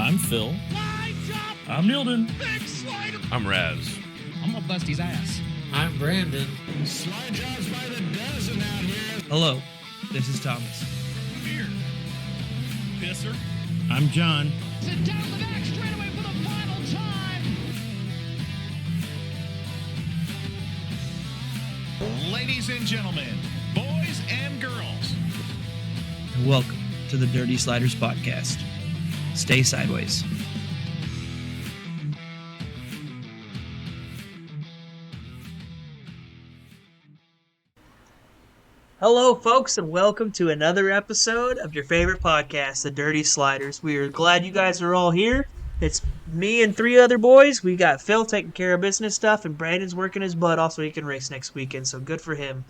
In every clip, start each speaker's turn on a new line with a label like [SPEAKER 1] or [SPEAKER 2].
[SPEAKER 1] I'm Phil. I'm Nilden.
[SPEAKER 2] I'm Raz.
[SPEAKER 3] I'm gonna bust his ass.
[SPEAKER 4] I'm Brandon.
[SPEAKER 5] Slide jobs by the dozen out here.
[SPEAKER 6] Hello, this is Thomas.
[SPEAKER 1] Here. Pisser.
[SPEAKER 7] I'm John.
[SPEAKER 8] Sit down the back straightaway for the final time.
[SPEAKER 5] Ladies and gentlemen, boys and girls,
[SPEAKER 6] And welcome to the Dirty Sliders Podcast. Stay sideways.
[SPEAKER 9] Hello, folks, and welcome to another episode of your favorite podcast, The Dirty Sliders. We are glad you guys are all here. It's me and three other boys. We got Phil taking care of business stuff, and Brandon's working his butt off so he can race next weekend, so good for him.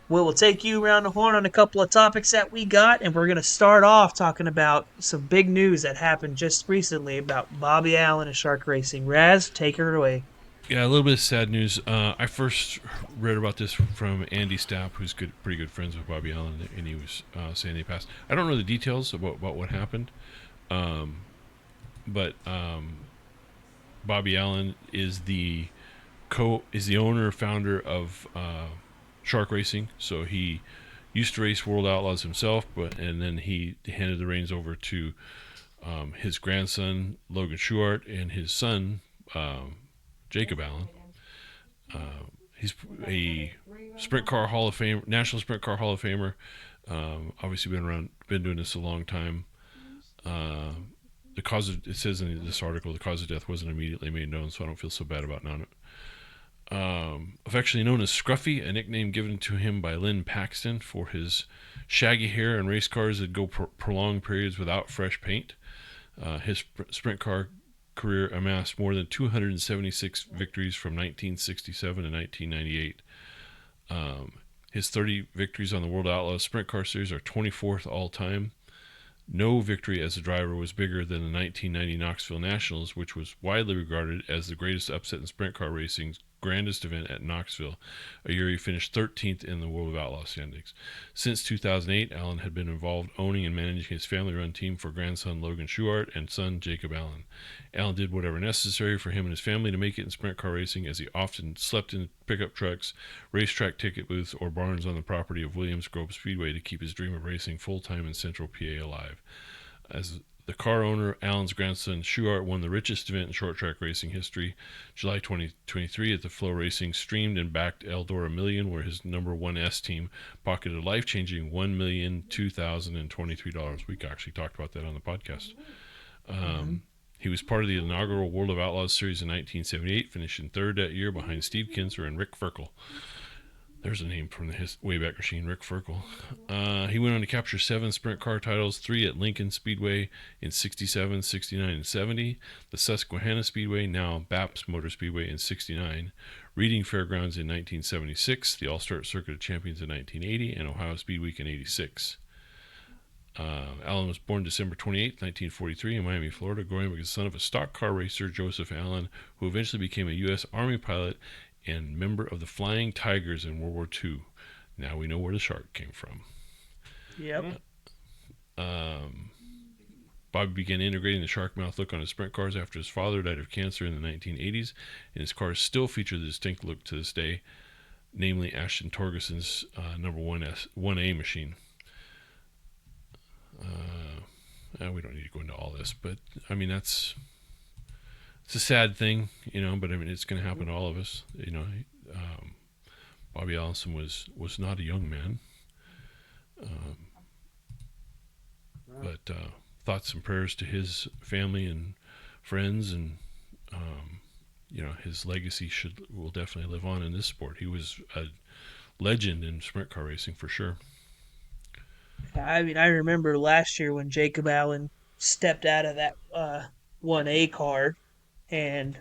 [SPEAKER 9] We'll take you around the horn on a couple of topics that we got, and we're going to start off talking about some big news that happened just recently about Bobby Allen and shark racing. Raz, take her away.
[SPEAKER 2] Yeah, a little bit of sad news. I first read about this from Andy Stapp, who's pretty good friends with Bobby Allen, and he was saying they passed. I don't know the details about what happened, but Bobby Allen is the owner, founder of Shark Racing. So he used to race World Outlaws himself, and then he handed the reins over to his grandson Logan Schuchart and his son Jacob Allen. He's a sprint car Hall of Fame, National Sprint Car Hall of Famer. Obviously been doing this a long time. The cause of, it says in this article, the cause of death wasn't immediately made known, so I don't feel so bad about knowing it. Affectionately known as Scruffy, a nickname given to him by Lynn Paxton for his shaggy hair and race cars that go prolonged periods without fresh paint. His sprint car career amassed more than 276 victories from 1967 to 1998. His 30 victories on the World Outlaws Sprint Car Series are 24th all-time. No victory as a driver was bigger than the 1990 Knoxville Nationals, which was widely regarded as the greatest upset in sprint car racing's grandest event at Knoxville, a year he finished 13th in the World of Outlaws standings. Since 2008, Allen had been involved owning and managing his family-run team for grandson Logan Schuchart and son Jacob Allen. Allen did whatever necessary for him and his family to make it in sprint car racing, as he often slept in pickup trucks, racetrack ticket booths, or barns on the property of Williams Grove Speedway to keep his dream of racing full-time in Central PA alive. As the car owner, Allen's grandson Schuchart won the richest event in short track racing history, July 2023 at the Flow Racing streamed and backed Eldora Million, where his number 1S team pocketed a life-changing $1,002,023. We actually talked about that on the podcast. He was part of the inaugural World of Outlaws series in 1978, finishing third that year behind Steve Kinser and Rick Ferkel. There's a name from the Wayback Machine, Rick Ferkel. He went on to capture 7 sprint car titles, 3 at Lincoln Speedway in 67, 69, and 70, the Susquehanna Speedway, now Baps Motor Speedway, in 69, Reading Fairgrounds in 1976, the All-Star Circuit of Champions in 1980, and Ohio Speed Week in 86. Allen was born December 28, 1943 in Miami, Florida, growing up as the son of a stock car racer, Joseph Allen, who eventually became a U.S. Army pilot and member of the Flying Tigers in World War II. Now we know where the shark came from.
[SPEAKER 9] Yep.
[SPEAKER 2] Bobby began integrating the shark mouth look on his sprint cars after his father died of cancer in the 1980s, and his cars still feature the distinct look to this day, namely Ashton Torgerson's number 1A machine. We don't need to go into all this, but I mean it's a sad thing, but I mean it's going to happen to all of us. Bobby Allison was not a young man, but thoughts and prayers to his family and friends, and his legacy will definitely live on in this sport. He was a legend in sprint car racing for sure.
[SPEAKER 9] I mean, I remember last year when Jacob Allen stepped out of that 1A car, and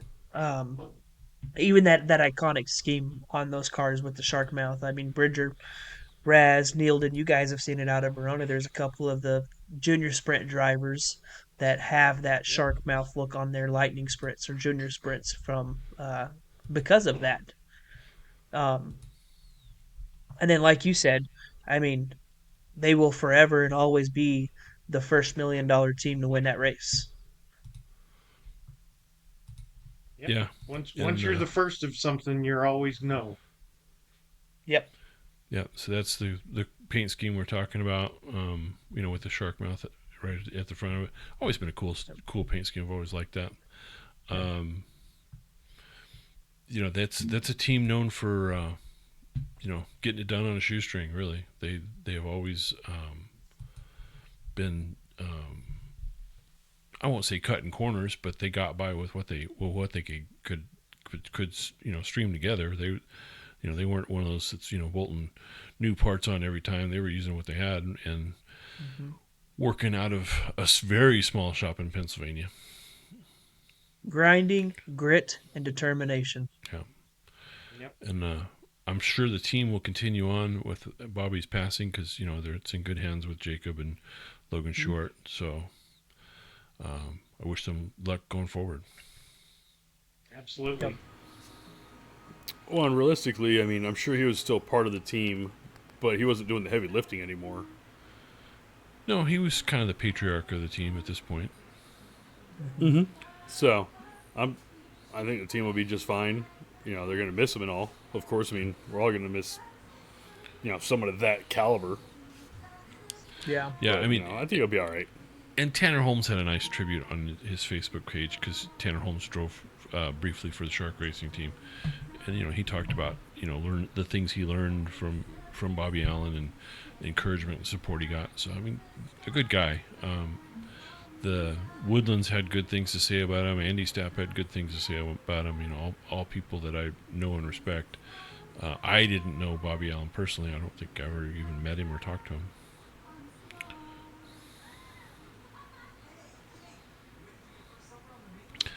[SPEAKER 9] even that iconic scheme on those cars with the shark mouth. I mean, Bridger, Raz, Neilden, you guys have seen it out of Verona. There's a couple of the junior sprint drivers that have that shark mouth look on their lightning sprints or junior sprints from because of that. And then, like you said, I mean, they will forever and always be the first $1 million team to win that race.
[SPEAKER 2] Yeah.
[SPEAKER 3] Once
[SPEAKER 2] And,
[SPEAKER 3] you're the first of something, you're always no.
[SPEAKER 9] Yep.
[SPEAKER 2] Yeah, so that's the paint scheme we're talking about. With the shark mouth right at the front of it. Always been a cool paint scheme. I've always liked that. That's a team known for getting it done on a shoestring. Really, they have always been. I won't say cutting corners, but they got by with what they could stream together. They weren't one of those that's bolting new parts on every time. They were using what they had and working out of a very small shop in Pennsylvania.
[SPEAKER 9] Grinding, grit, and determination.
[SPEAKER 2] Yeah.
[SPEAKER 3] Yep.
[SPEAKER 2] And I'm sure the team will continue on with Bobby's passing because it's in good hands with Jacob and Logan Schuchart. So I wish them luck going forward.
[SPEAKER 3] Absolutely.
[SPEAKER 9] Yep.
[SPEAKER 4] Well, and realistically, I mean, I'm sure he was still part of the team, but he wasn't doing the heavy lifting anymore.
[SPEAKER 2] No, he was kind of the patriarch of the team at this point.
[SPEAKER 4] Mm-hmm. So, I think the team will be just fine. They're going to miss him and all. Of course, I mean, we're all going to miss, someone of that caliber.
[SPEAKER 9] Yeah.
[SPEAKER 2] Yeah,
[SPEAKER 4] But,
[SPEAKER 2] I mean,
[SPEAKER 4] I think he'll be all right.
[SPEAKER 2] And Tanner Holmes had a nice tribute on his Facebook page because Tanner Holmes drove briefly for the Shark Racing team, and he talked about learn the things he learned from Bobby Allen and the encouragement and support he got. So I mean, a good guy. The Woodlands had good things to say about him. Andy Stapp had good things to say about him. All people that I know and respect. I didn't know Bobby Allen personally. I don't think I ever even met him or talked to him.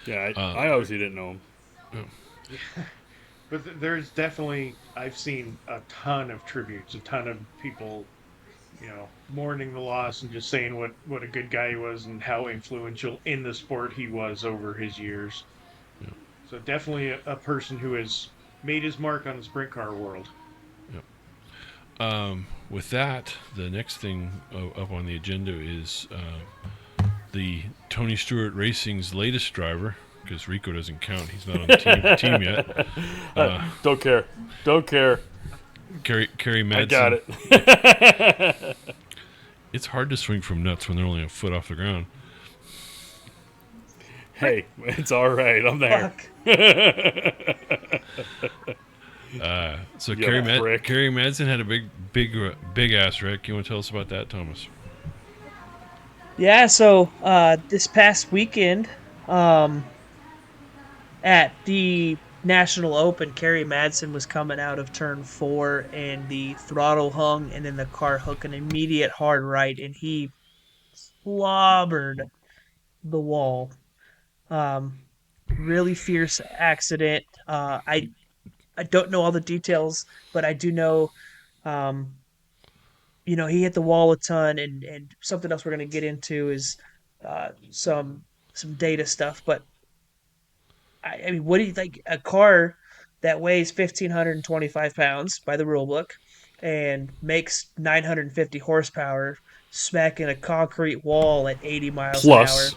[SPEAKER 4] Yeah, I obviously didn't know him.
[SPEAKER 2] Yeah.
[SPEAKER 3] But there's definitely, I've seen a ton of tributes, a ton of people, mourning the loss and just saying what a good guy he was and how influential in the sport he was over his years.
[SPEAKER 2] Yeah.
[SPEAKER 3] So definitely a person who has made his mark on the sprint car world.
[SPEAKER 2] Yep. With that, the next thing up on the agenda is the Tony Stewart Racing's latest driver, because Rico doesn't count. He's not on the team yet.
[SPEAKER 4] Don't care.
[SPEAKER 2] Kerry Madson.
[SPEAKER 4] I got it.
[SPEAKER 2] It's hard to swing from nuts when they're only a foot off the ground.
[SPEAKER 4] Hey, it's all right. I'm there.
[SPEAKER 2] So
[SPEAKER 4] Yeah,
[SPEAKER 2] Kerry Madson had a big ass wreck. You want to tell us about that, Thomas?
[SPEAKER 9] Yeah, so this past weekend at the National Open, Kerry Madson was coming out of turn 4 and the throttle hung and then the car hooked an immediate hard right and he clobbered the wall. Really fierce accident. I don't know all the details, but I do know he hit the wall a ton, and something else we're going to get into is some data stuff. But I mean, what do you think? A car that weighs 1,525 pounds by the rule book and makes 950 horsepower smacking a concrete wall at 80 miles an hour.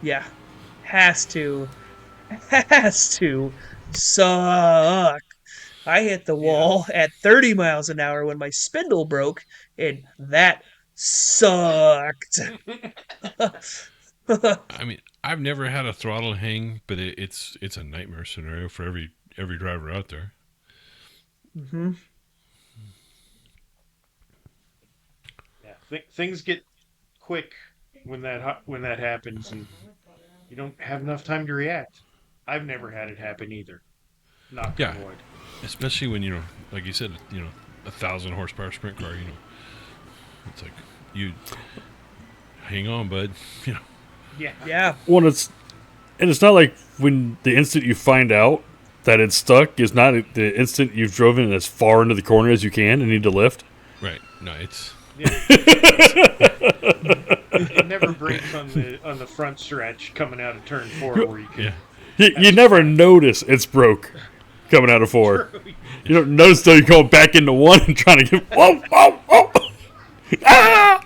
[SPEAKER 9] Yeah, has to suck. I hit the wall at 30 miles an hour when my spindle broke, and that sucked.
[SPEAKER 2] I mean, I've never had a throttle hang, but it's a nightmare scenario for every driver out there.
[SPEAKER 9] Mm-hmm.
[SPEAKER 3] Yeah, things get quick when that happens, and you don't have enough time to react. I've never had it happen either. Knock on wood.
[SPEAKER 2] Especially when like you said, 1,000 horsepower sprint car. It's like you hang on, bud.
[SPEAKER 9] Yeah.
[SPEAKER 4] Well, it's not like when the instant you find out that it's stuck is not the instant you've driven as far into the corner as you can and need to lift.
[SPEAKER 2] Right. No, it's.
[SPEAKER 3] Yeah. It never breaks on the front stretch coming out of turn 4 where you can.
[SPEAKER 2] Yeah.
[SPEAKER 4] You never notice it's broke coming out of 4. You don't notice till you're going back into 1 and trying to get whoa.
[SPEAKER 2] Yeah.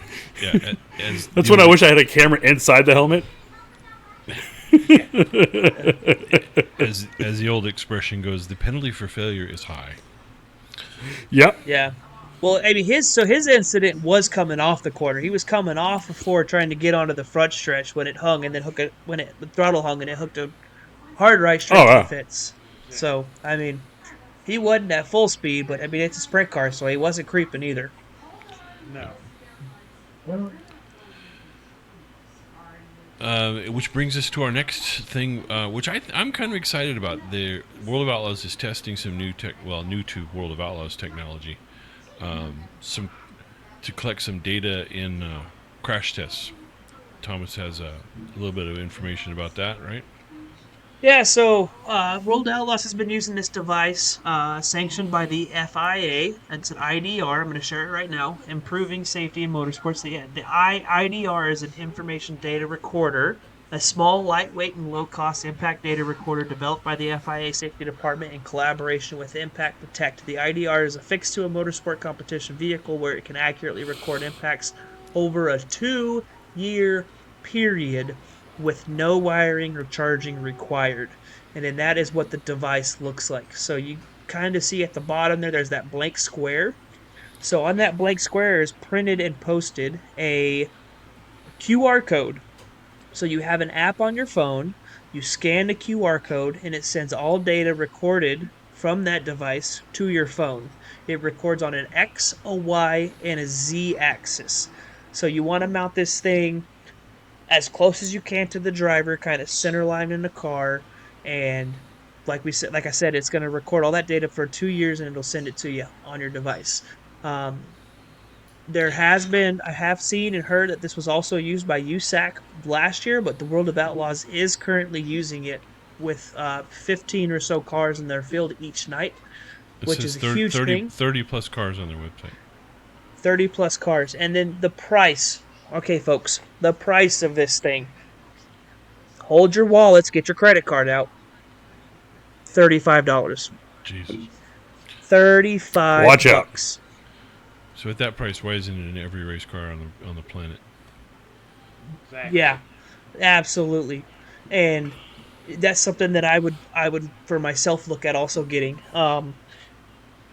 [SPEAKER 4] That's when I wish I had a camera inside the helmet.
[SPEAKER 2] As the old expression goes, the penalty for failure is high.
[SPEAKER 4] Yep.
[SPEAKER 9] Yeah. Well, I mean, his incident was coming off the corner. He was coming off before trying to get onto the front stretch when it hung, and then the throttle hung, and it hooked a hard right straight to
[SPEAKER 4] wow.
[SPEAKER 9] the fence. So, I mean, he wasn't at full speed, but I mean, it's a sprint car, so he wasn't creeping either.
[SPEAKER 3] No.
[SPEAKER 2] Which brings us to our next thing, which I'm kind of excited about. The World of Outlaws is testing some new to World of Outlaws technology, to collect some data in crash tests. Thomas has a little bit of information about that, right?
[SPEAKER 9] Yeah, so World of Outlaws has been using this device sanctioned by the FIA. It's an IDR. I'm going to share it right now. Improving Safety in Motorsports. The IDR is an information data recorder, a small, lightweight, and low-cost impact data recorder developed by the FIA Safety Department in collaboration with Impact Protect. The IDR is affixed to a motorsport competition vehicle where it can accurately record impacts over a 2-year period with no wiring or charging required. And then that is what the device looks like. So you kind of see at the bottom there's that blank square. So on that blank square is printed and posted a QR code. So you have an app on your phone, you scan the QR code, and it sends all data recorded from that device to your phone. It records on an X, a Y, and a Z axis. So you want to mount this thing as close as you can to the driver, kind of center line in the car, and like I said, it's going to record all that data for 2 years, and it'll send it to you on your device. I have seen and heard that this was also used by USAC last year, but the World of Outlaws is currently using it with 15 or so cars in their field each night, which is a huge thing.
[SPEAKER 2] 30 plus cars on their website.
[SPEAKER 9] 30 plus cars, and then the price. Okay, folks, the price of this thing. Hold your wallets, get your credit card out. $35.
[SPEAKER 2] Jesus.
[SPEAKER 9] 35
[SPEAKER 4] Watch out.
[SPEAKER 9] bucks.
[SPEAKER 2] So at that price, why isn't it in every race car on the planet?
[SPEAKER 3] Exactly.
[SPEAKER 9] Yeah, absolutely. And that's something that I would for myself look at also getting. And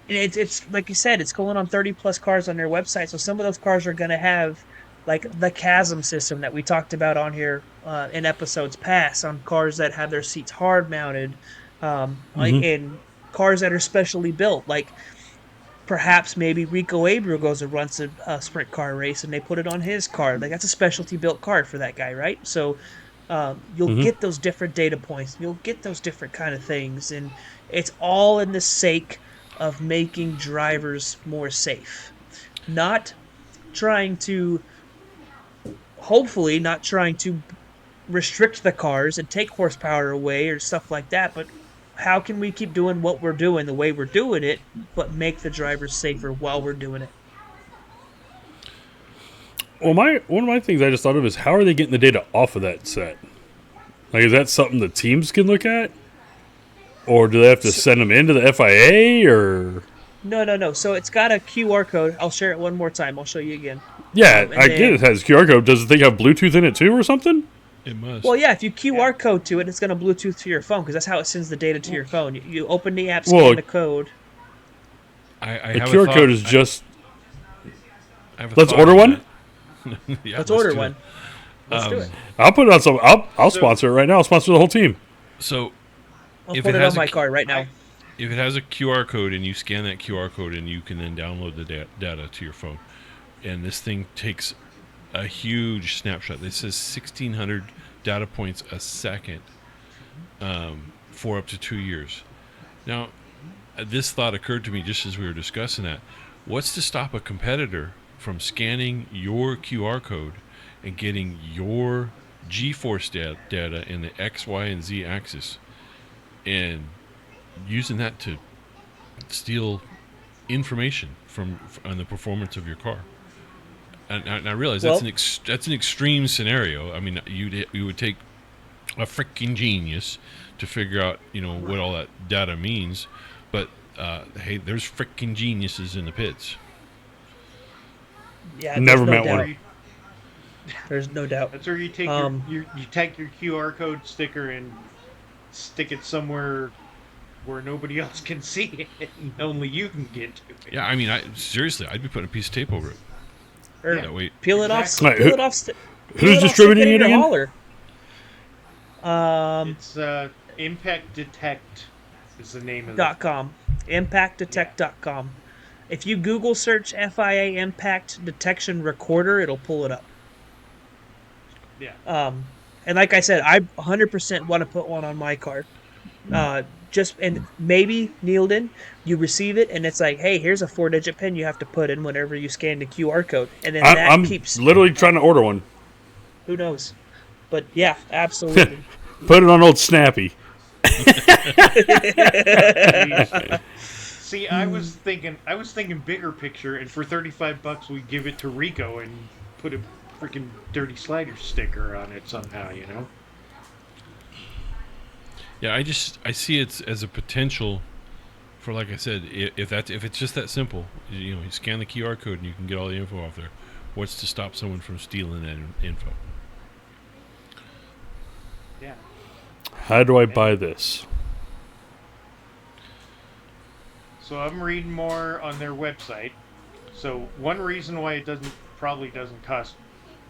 [SPEAKER 9] it's like you said, it's going on 30 plus cars on their website. So some of those cars are going to have like the Casa system that we talked about on here in episodes past, on cars that have their seats hard mounted, like in cars that are specially built, like perhaps maybe Rico Abreu goes and runs a sprint car race and they put it on his car. Like that's a specialty built car for that guy, right? So you'll get those different data points, you'll get those different kind of things, and it's all in the sake of making drivers more safe, not trying to restrict the cars and take horsepower away or stuff like that, but how can we keep doing what we're doing the way we're doing it, but make the drivers safer while we're doing it?
[SPEAKER 4] Well, one of my things I just thought of is how are they getting the data off of that set? Like, is that something the teams can look at? Or do they have to send them into the FIA, or...
[SPEAKER 9] No. So it's got a QR code. I'll share it one more time. I'll show you again.
[SPEAKER 4] Yeah, I get it has a QR code. Does the thing have Bluetooth in it too or something?
[SPEAKER 2] It must.
[SPEAKER 9] Well, yeah, if you QR code to it, it's going to Bluetooth to your phone because that's how it sends the data to your phone. You open the app, scan the code.
[SPEAKER 2] I
[SPEAKER 4] the
[SPEAKER 2] have
[SPEAKER 4] QR
[SPEAKER 2] a
[SPEAKER 4] code is just...
[SPEAKER 2] I have a
[SPEAKER 4] Let's
[SPEAKER 2] thought
[SPEAKER 4] order
[SPEAKER 2] on
[SPEAKER 4] one?
[SPEAKER 2] that. Yeah,
[SPEAKER 9] Let's order
[SPEAKER 2] do
[SPEAKER 9] one.
[SPEAKER 2] it.
[SPEAKER 9] Let's do it.
[SPEAKER 4] I'll put it on some... I'll sponsor it right now. I'll sponsor the whole team.
[SPEAKER 2] So,
[SPEAKER 9] I'll
[SPEAKER 2] if
[SPEAKER 9] put
[SPEAKER 2] it
[SPEAKER 9] it
[SPEAKER 2] has
[SPEAKER 9] on my car right now.
[SPEAKER 2] if it has a QR code and you scan that QR code and you can then download the data to your phone, and this thing takes a huge snapshot. This says 1,600 data points a second for up to 2 years. Now, this thought occurred to me just as we were discussing that. What's to stop a competitor from scanning your QR code and getting your G-force data in the X, Y, and Z axis and using that to steal information on the performance of your car? And I realize that's an extreme scenario. I mean, you would take a freaking genius to figure out what all that data means, but hey, there's freaking geniuses in the pits.
[SPEAKER 9] Yeah,
[SPEAKER 4] Never
[SPEAKER 9] there's
[SPEAKER 4] met
[SPEAKER 9] no
[SPEAKER 4] one.
[SPEAKER 9] doubt. There's no doubt.
[SPEAKER 3] That's where you take you take your QR code sticker and stick it somewhere where nobody else can see it and only you can get to it.
[SPEAKER 2] Yeah, I mean, seriously, I'd be putting a piece of tape over it.
[SPEAKER 9] Or
[SPEAKER 2] That way,
[SPEAKER 9] peel it
[SPEAKER 3] Exactly.
[SPEAKER 9] off. Peel it off.
[SPEAKER 4] Who's distributing it again?
[SPEAKER 9] Hauler.
[SPEAKER 3] It's Impact Detect is the name of it.
[SPEAKER 9] .com. ImpactDetect.com. If you Google search FIA Impact Detection Recorder, it'll pull it up.
[SPEAKER 3] Yeah.
[SPEAKER 9] And like I said, I 100% want to put one on my car. And maybe Neilden, you receive it and it's like, hey, here's a 4-digit pin you have to put in whenever you scan the QR code, and then
[SPEAKER 4] I'm literally trying to order one.
[SPEAKER 9] Who knows? But yeah, absolutely.
[SPEAKER 4] Put it on old Snappy.
[SPEAKER 3] See, I was thinking bigger picture, and for $35 we give it to Rico and put a freaking Dirty Sliders sticker on it somehow, you know?
[SPEAKER 2] yeah, I see it as a potential for, like I said, if it's just that simple, you scan the QR code and you can get all the info off there. What's to stop someone from stealing that info?
[SPEAKER 3] Yeah.
[SPEAKER 4] How do I buy this?
[SPEAKER 3] So I'm reading more on their website. So one reason why it probably doesn't cost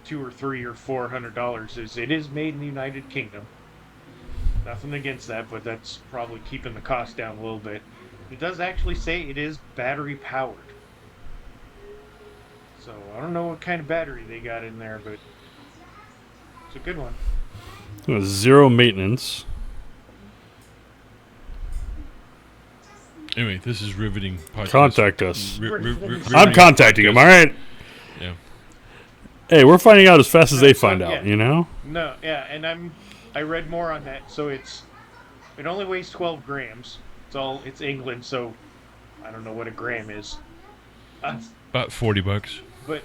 [SPEAKER 3] $200 or $300 or $400 is it is made in the United Kingdom. Nothing against that, but that's probably keeping the cost down a little bit. It does actually say it is battery powered. So I don't know what kind of battery they got in there, but it's a good one.
[SPEAKER 4] Zero maintenance.
[SPEAKER 2] Anyway, this is riveting podcast.
[SPEAKER 4] Contact us.
[SPEAKER 2] Riveting
[SPEAKER 4] I'm contacting him, all right?
[SPEAKER 2] Yeah.
[SPEAKER 4] Hey, we're finding out as fast as they find out, you know?
[SPEAKER 3] No, yeah, and I read more on that. So it only weighs 12 grams. It's England, so I don't know what a gram is.
[SPEAKER 2] About $40.
[SPEAKER 3] But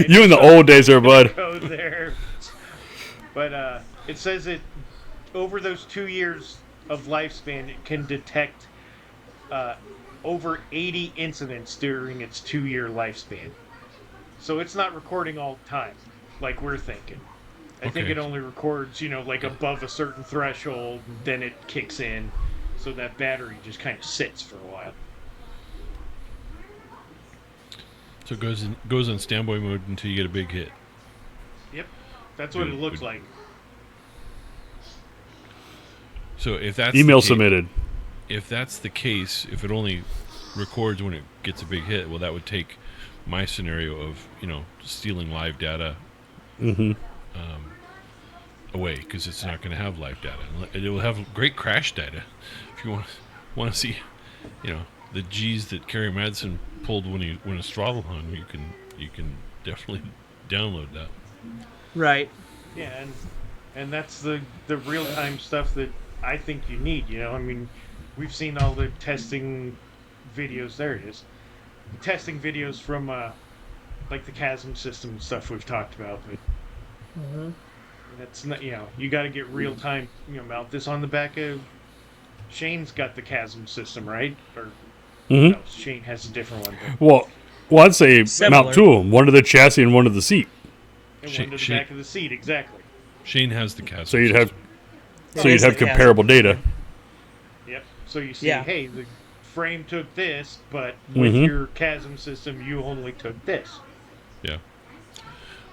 [SPEAKER 4] You in the old days there, bud.
[SPEAKER 3] go there. But it says it over those 2 years of lifespan, it can detect over 80 incidents during its 2-year lifespan. So it's not recording all the time, like we're thinking. I think it only records, like above a certain threshold, then it kicks in, so that battery just kind of sits for a while.
[SPEAKER 2] So it goes on standby mode until you get a big hit.
[SPEAKER 3] Yep, that's what it looks like.
[SPEAKER 2] So if that's
[SPEAKER 4] Email submitted.
[SPEAKER 2] If that's the case, if it only records when it gets a big hit, well, that would take my scenario of stealing live data away, because it's not going to have live data. It will have great crash data. If you want to see, the G's that Kerry Madson pulled when his throttle hung, you can definitely download that.
[SPEAKER 9] Right.
[SPEAKER 3] Yeah, and that's the real time stuff that I think you need. I mean, we've seen all the testing videos. There it is. The testing videos from like the Chasm system and stuff we've talked about, but that's not. You got to get real time. Mount this on the back of. Shane's got the Chasm system, right? Or no, Shane has a different one.
[SPEAKER 4] Well, I'd say mount two of them, one to the chassis and one to the seat.
[SPEAKER 3] And one to the back of the seat, exactly.
[SPEAKER 2] Shane has the Casa.
[SPEAKER 4] So you'd have comparable data.
[SPEAKER 3] Yep. So you see,
[SPEAKER 9] Yeah.
[SPEAKER 3] hey, the frame took this, but with your Chasm system, you only took this.
[SPEAKER 2] Yeah.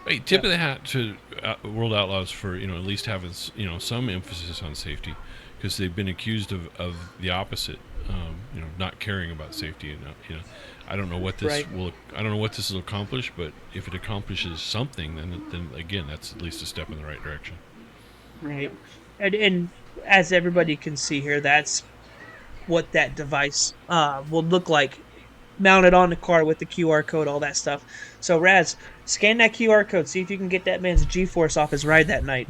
[SPEAKER 2] Hey, tip of the hat to World Outlaws for at least having some emphasis on safety, because they've been accused of the opposite, not caring about safety. I don't know what this will accomplish, but if it accomplishes something, then again, that's at least a step in the right direction.
[SPEAKER 9] Right. And as everybody can see here, that's what that device will look like, mounted on the car with the QR code, all that stuff. So, Raz, scan that QR code. See if you can get that man's G-force off his ride that night.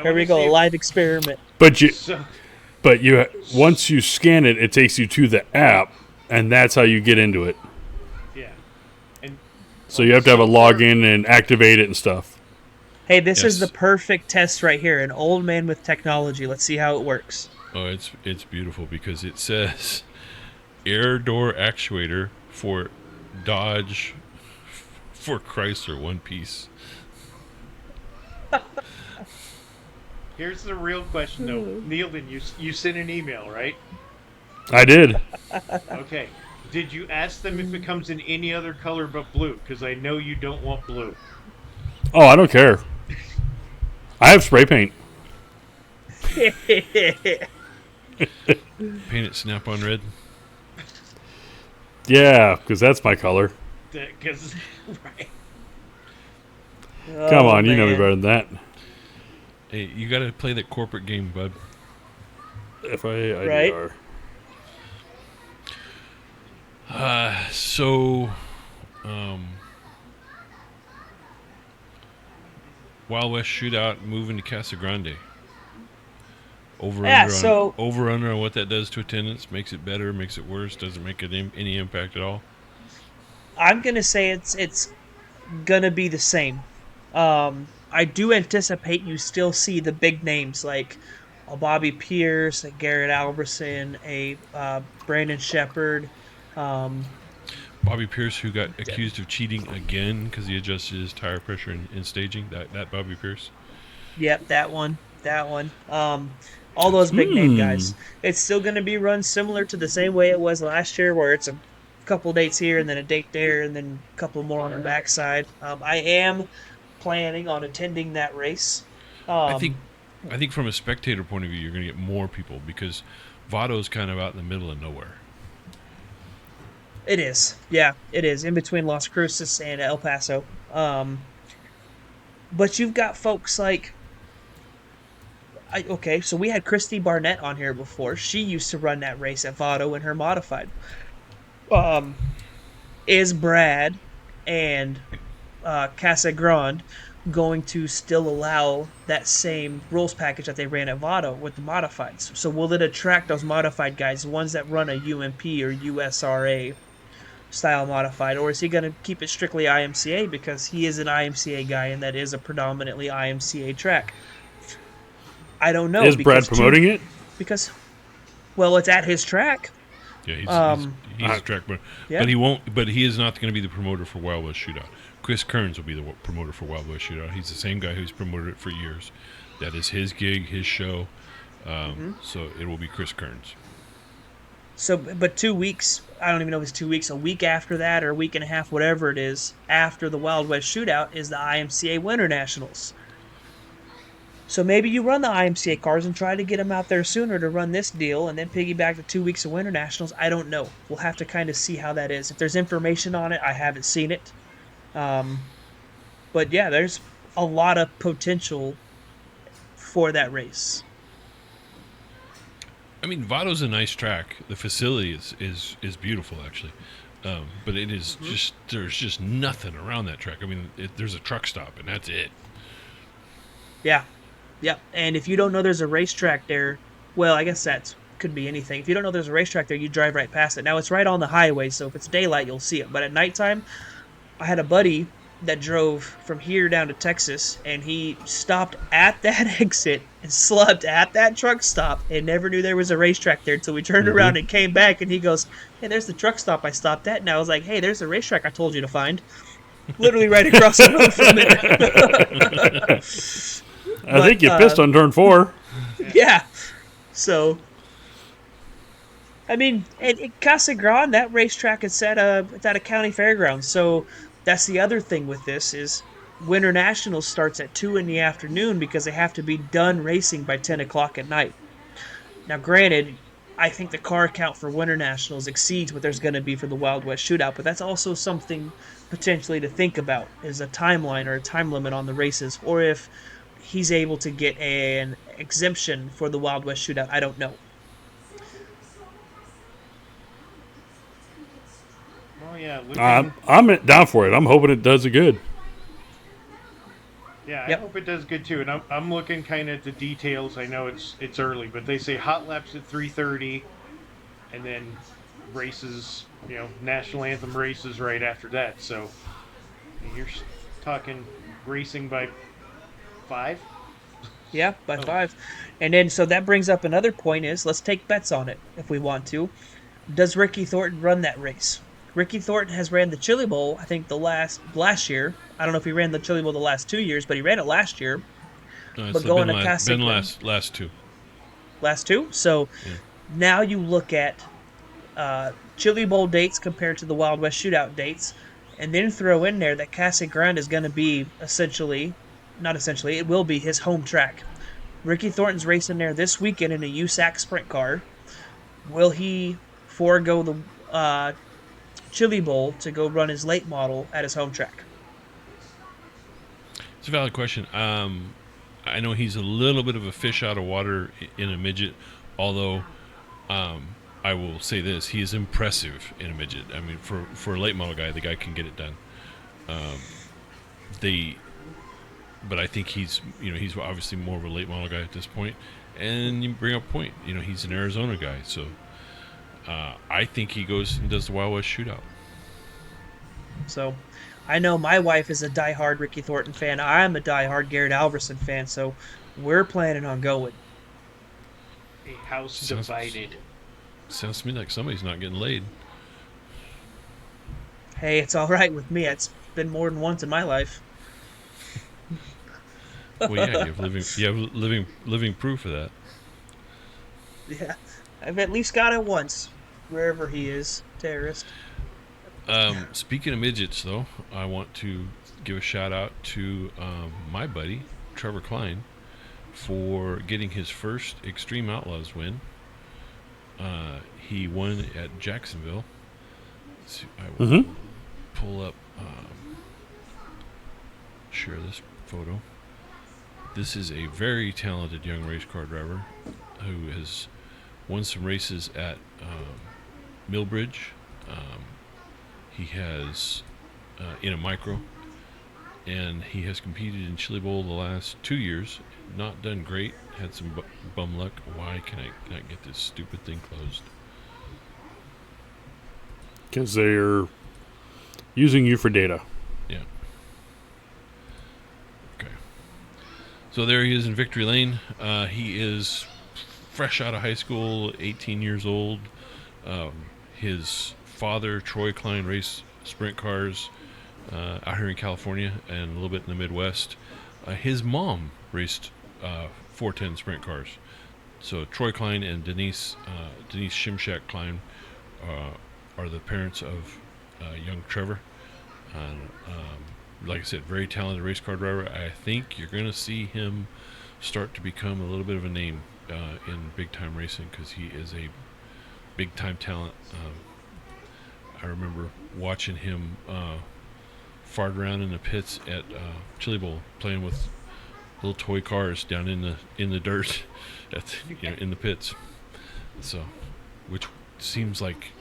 [SPEAKER 9] Here we go, a live experiment.
[SPEAKER 4] But once you scan it, it takes you to the app, and that's how you get into it.
[SPEAKER 3] Yeah. And
[SPEAKER 4] so you have to have a login and activate it and stuff.
[SPEAKER 9] Hey, this is the perfect test right here. An old man with technology. Let's see how it works.
[SPEAKER 2] Oh, it's beautiful, because it says air door actuator for Dodge for Chrysler one piece.
[SPEAKER 3] Here's the real question, though. Neilton, you sent an email, right?
[SPEAKER 4] I did.
[SPEAKER 3] Okay. Did you ask them if it comes in any other color but blue? Because I know you don't want blue.
[SPEAKER 4] Oh, I don't care. I have spray paint.
[SPEAKER 2] Paint it snap-on red.
[SPEAKER 4] Yeah, because that's my color.
[SPEAKER 3] Because, right.
[SPEAKER 4] Come on, you know me better than that.
[SPEAKER 2] Hey, you got to play that corporate game, bud.
[SPEAKER 4] FIA
[SPEAKER 9] Right.
[SPEAKER 4] IDR.
[SPEAKER 2] Wild West Shootout moving to Casa Grande. Over under on what that does to attendance. Makes it better, makes it worse, doesn't make it any impact at all.
[SPEAKER 9] I'm gonna say it's gonna be the same. I do anticipate you still see the big names like a Bobby Pierce, a Garrett Alberson, a Brandon Shepard.
[SPEAKER 2] Bobby Pierce, who got accused of cheating again because he adjusted his tire pressure in staging. That Bobby Pierce.
[SPEAKER 9] Yep, that one. All those big name guys. It's still going to be run similar to the same way it was last year, where it's a couple dates here and then a date there and then a couple more on the backside. I am planning on attending that race.
[SPEAKER 2] I think from a spectator point of view, you're going to get more people because Vado's kind of out in the middle of nowhere.
[SPEAKER 9] It is. Yeah, it is. In between Las Cruces and El Paso. But you've got folks like... so we had Christy Barnett on here before. She used to run that race at Vado in her modified. Is Brad and Casa Grande going to still allow that same rules package that they ran at Vado with the modifieds? So will it attract those modified guys, the ones that run a UMP or USRA style modified, or is he going to keep it strictly IMCA because he is an IMCA guy and that is a predominantly IMCA track? I don't know.
[SPEAKER 4] Is Brad promoting it?
[SPEAKER 9] Because, well, it's at his track.
[SPEAKER 2] Yeah, he's a track promoter.
[SPEAKER 9] Yeah.
[SPEAKER 2] But he won't. But he is not going to be the promoter for Wild West Shootout. Chris Kearns will be the promoter for Wild West Shootout. He's the same guy who's promoted it for years. That is his gig, his show. So it will be Chris Kearns.
[SPEAKER 9] So, but 2 weeks, I don't even know if it's 2 weeks, a week after that or a week and a half, whatever it is, after the Wild West Shootout is the IMCA Winter Nationals. So maybe you run the IMCA cars and try to get them out there sooner to run this deal and then piggyback the 2 weeks of Winter Nationals. I don't know. We'll have to kind of see how that is. If there's information on it, I haven't seen it. But yeah, there's a lot of potential for that race.
[SPEAKER 2] I mean, Vado's a nice track. The facility is beautiful, actually. But it is just, there's just nothing around that track. I mean, there's a truck stop, and that's it.
[SPEAKER 9] Yeah. Yep. And if you don't know there's a racetrack there, well, I guess that could be anything. If you don't know there's a racetrack there, you drive right past it. Now, it's right on the highway, so if it's daylight, you'll see it. But at nighttime, I had a buddy that drove from here down to Texas, and he stopped at that exit and slept at that truck stop and never knew there was a racetrack there until we turned around and came back, and he goes, hey, there's the truck stop I stopped at. And I was like, hey, there's the racetrack I told you to find. Literally right across the road from it.
[SPEAKER 4] I think you pissed on turn 4.
[SPEAKER 9] Yeah. So, I mean, at Casa Grande, that racetrack is at a county fairgrounds. So that's the other thing with this is Winter Nationals starts at 2 in the afternoon because they have to be done racing by 10 o'clock at night. Now, granted, I think the car count for Winter Nationals exceeds what there's going to be for the Wild West Shootout, but that's also something potentially to think about, is a timeline or a time limit on the races, or if he's able to get an exemption for the Wild West Shootout. I don't know.
[SPEAKER 3] Oh yeah,
[SPEAKER 4] I'm down for it. I'm hoping it does it good.
[SPEAKER 3] Yeah, I
[SPEAKER 9] Yep.
[SPEAKER 3] hope it does good too. And I'm looking kind of at the details. I know it's early, but they say hot laps at 3:30, and then races, national anthem races right after that. So you're talking racing by 5.
[SPEAKER 9] Yeah, by 5. And then, so that brings up another point is, let's take bets on it if we want to. does Ricky Thornton run that race? Ricky Thornton has ran the Chili Bowl, I think the last year. I don't know if he ran the Chili Bowl the last 2 years, but he ran it last year.
[SPEAKER 2] It's
[SPEAKER 9] But going to
[SPEAKER 2] been
[SPEAKER 9] Casa
[SPEAKER 2] last two.
[SPEAKER 9] last two. So
[SPEAKER 2] Yeah.
[SPEAKER 9] now you look at Chili Bowl dates compared to the Wild West Shootout dates, and then throw in there that Casa Grande is going to be it will be his home track. Ricky Thornton's racing there this weekend in a USAC sprint car. Will he forego the Chili Bowl to go run his late model at his home track?
[SPEAKER 2] It's a valid question. I know he's a little bit of a fish out of water in a midget, although I will say this: he is impressive in a midget. I mean, for a late model guy, the guy can get it done. But I think he's obviously more of a late model guy at this point. And you bring up a point, he's an Arizona guy, so I think he goes and does the Wild West Shootout.
[SPEAKER 9] So, I know my wife is a diehard Ricky Thornton fan. I'm a diehard Garrett Alverson fan, so we're planning on going.
[SPEAKER 3] A house divided.
[SPEAKER 2] Sounds to me like somebody's not getting laid.
[SPEAKER 9] Hey, it's all right with me. It's been more than once in my life.
[SPEAKER 2] Well, yeah, you have living proof of that.
[SPEAKER 9] Yeah, I've at least got it once, wherever he is, terrorist.
[SPEAKER 2] Speaking of midgets, though, I want to give a shout out to my buddy Trevor Klein for getting his first Extreme Outlaws win. He won at Jacksonville. So I will pull up, share this photo. This is a very talented young race car driver who has won some races at Millbridge. He has in a micro, and he has competed in Chili Bowl the last 2 years. Not done great. Had some bum luck. Why can I not get this stupid thing closed?
[SPEAKER 4] Because they're using you for data.
[SPEAKER 2] Yeah. Okay. So there he is in Victory Lane. He is fresh out of high school, 18 years old. His father, Troy Klein, raced sprint cars out here in California and a little bit in the Midwest. His mom raced 410 sprint cars. So Troy Klein and Denise Shimshak Klein are the parents of young Trevor. Like I said, very talented race car driver. I think you're going to see him start to become a little bit of a name in big-time racing because he is a big-time talent. I remember watching him fart around in the pits at Chili Bowl, playing with little toy cars down in the dirt, in the pits. So, which seems like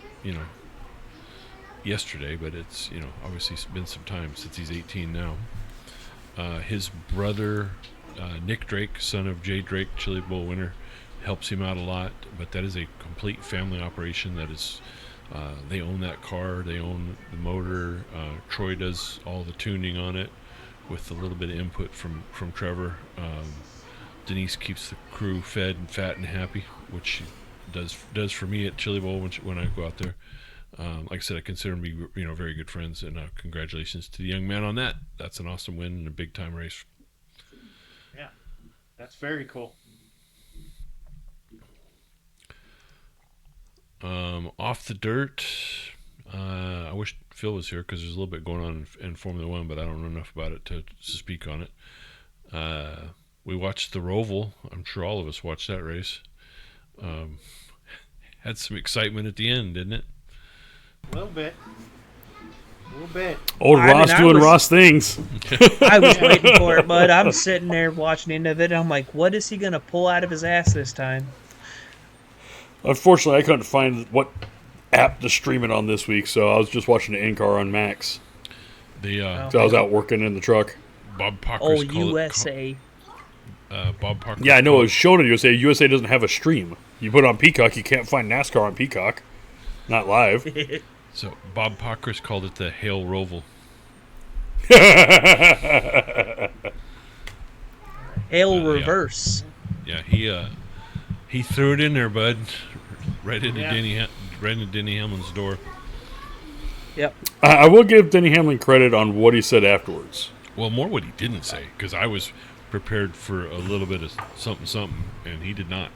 [SPEAKER 2] yesterday, but it's obviously it's been some time since he's 18 now. His brother Nick Drake, son of Jay Drake, Chili Bowl winner, helps him out a lot, but that is a complete family operation. That is they own that car, they own the motor. Troy does all the tuning on it with a little bit of input from Trevor. Denise keeps the crew fed and fat and happy, which she does for me at Chili Bowl when I go out there. Like I said, I consider them to be very good friends, and congratulations to the young man on that. That's an awesome win in a big time race.
[SPEAKER 3] Yeah, that's very cool.
[SPEAKER 2] Off the dirt, I wish Phil was here because there's a little bit going on in Formula One, but I don't know enough about it to speak on it. We watched the Roval. I'm sure all of us watched that race. Had some excitement at the end, didn't it?
[SPEAKER 3] A little bit.
[SPEAKER 4] Old Ross doing Ross things.
[SPEAKER 9] I was waiting for it, but I'm sitting there watching the end of it, and I'm like, what is he going to pull out of his ass this time?
[SPEAKER 4] Unfortunately, I couldn't find what app to stream it on this week, so I was just watching the in-car on Max. So I was out working in the truck.
[SPEAKER 2] Bob Parker's
[SPEAKER 9] USA.
[SPEAKER 2] Bob Parker.
[SPEAKER 4] Yeah, I know it was shown on USA. USA doesn't have a stream. You put it on Peacock, you can't find NASCAR on Peacock. Not live.
[SPEAKER 2] So Bob Parker's called it the Hail Roval.
[SPEAKER 9] Hail reverse.
[SPEAKER 2] Yeah, he threw it in there, bud. Right into right into Denny Hamlin's door.
[SPEAKER 9] Yep.
[SPEAKER 4] I will give Denny Hamlin credit on what he said afterwards.
[SPEAKER 2] Well, more what he didn't say, because I was prepared for a little bit of something, and he did not.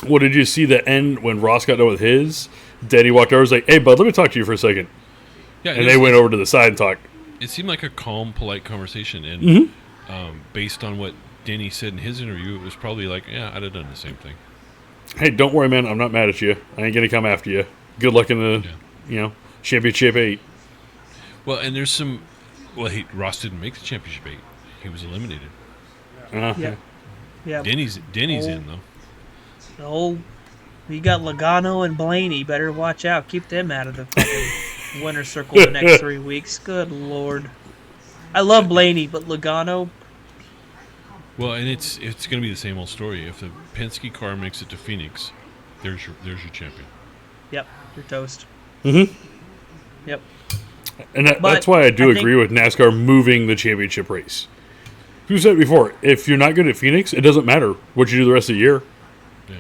[SPEAKER 4] Well, did you see the end when Ross got done with his? Denny walked over and was like, hey, bud, let me talk to you for a second.
[SPEAKER 2] Yeah,
[SPEAKER 4] And they went over to the side and talked.
[SPEAKER 2] It seemed like a calm, polite conversation, and
[SPEAKER 4] Mm-hmm.
[SPEAKER 2] Based on what Denny said in his interview, it was probably like, yeah, I'd have done the same thing.
[SPEAKER 4] Hey, don't worry, man. I'm not mad at you. I ain't going to come after you. Good luck in the, Championship 8.
[SPEAKER 2] Well, and there's some... Well, Ross didn't make the Championship 8. He was eliminated.
[SPEAKER 9] Yeah. Yeah.
[SPEAKER 2] Denny's in, though.
[SPEAKER 9] Oh, you got Logano and Blaney. Better watch out. Keep them out of the fucking winner's circle the next 3 weeks. Good Lord. I love Blaney, but Logano...
[SPEAKER 2] Well, and it's going to be the same old story. If the Penske car makes it to Phoenix, there's your champion.
[SPEAKER 9] Yep, you're toast.
[SPEAKER 4] Mm-hmm.
[SPEAKER 9] Yep.
[SPEAKER 4] And that's why I agree with NASCAR moving the championship race. You said it before, if you're not good at Phoenix, it doesn't matter what you do the rest of the year.
[SPEAKER 2] Yeah.